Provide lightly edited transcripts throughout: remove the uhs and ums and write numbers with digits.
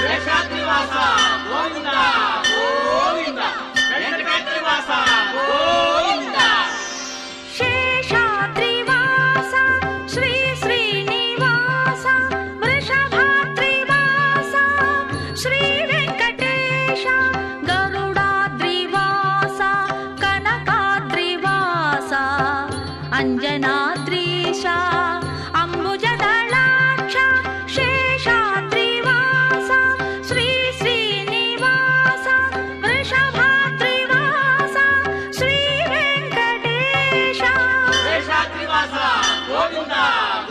ಶೇಷಾದ್ರಿವಾಸ ಗೋವಿಂದ ಗೋವಿಂದ, ವೆಂಕಟಾದ್ರಿವಾಸ ಗೋವಿಂದ. ಶೇಷಾದ್ರಿವಾಸ ಶ್ರೀ ಶ್ರೀನಿವಾಸ, ವೃಷಭಾದ್ರಿವಾಸ ಶ್ರೀ ವೆಂಕಟೇಶ, ಗರುಡಾದ್ರಿವಾಸ ಕನಕಾದ್ರಿವಾಸ, ಅಂಜನಾದ್ರೀಶ ಅಂಬುಜದಳಾಕ್ಷ, ಶೇಷಾದ್ರಿವಾಸ ಶ್ರೀ ಶ್ರೀನಿವಾಸ, ವೃಷಭಾದ್ರಿವಾಸ ಶ್ರೀ ವೆಂಕಟೇಶ. ಶೇಷಾದ್ರಿವಾಸ ಗೋವಿಂದ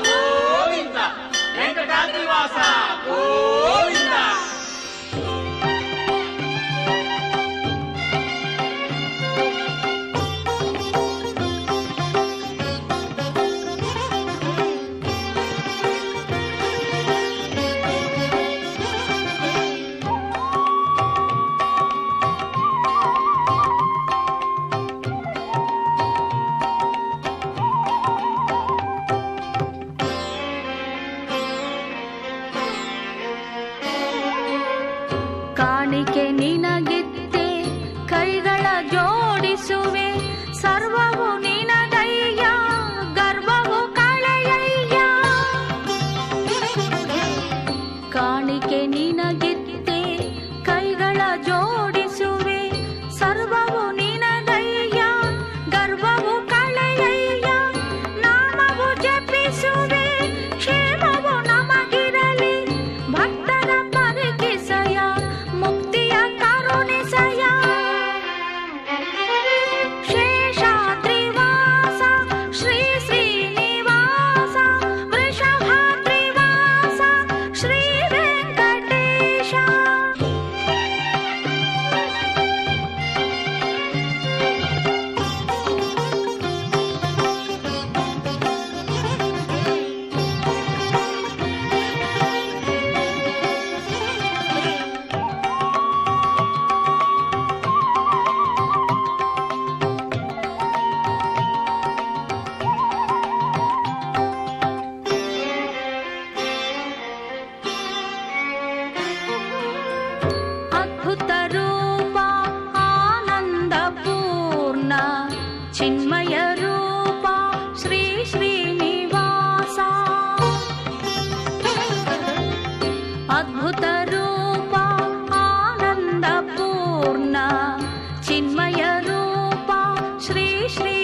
ಗೋವಿಂದ, ವೆಂಕಟಾದ್ರಿವಾಸ ಗೋವಿಂದ. ಕಾಣಿಕೆ ನಿನಗಿತ್ತೆ ಕೈಗಳ ಜೋಡಿಸುವೆ, ಸರ್ವವು ನಿನದಯ್ಯ ಗರ್ವವು ಕಳೆಯಯ್ಯ. ಕಾಣಿಕೆ ನಿನಗಿತ್ತೆ ಕೈಗಳ ಜೋಡಿಸುವೆ, ಸರ್ವವು ನಿನದಯ್ಯ ಗರ್ವವು ಕಳೆಯಯ್ಯ. ನಾಮವು ಜಪಿಸುವೆ ಕ್ಷೇಮವು ನಮಗಿರಲಿ, ಭಕ್ತರ ಪರಿಕಿಸಯ ಮುಕ್ತಿಯ ಕರುಣಿಸಯ. ಶೇಷಾದ್ರಿವಾಸ ಶ್ರೀ ಶ್ರೀನಿವಾಸ, ವೃಷಭಾದ್ರಿವಾಸ ಶ್ರೀ ವೆಂಕಟೇಶ. ಅದ್ಭುತ ರೂಪ ಆನಂದ ಪೂರ್ಣ, ಚಿನ್ಮಯ ರೂಪ ಶ್ರೀ ಶ್ರೀನಿವಾಸ. ಅದ್ಭುತ ರೂಪ ಆನಂದ ಪೂರ್ಣ, ಚಿನ್ಮಯ ರೂಪ ಶ್ರೀ ಶ್ರೀ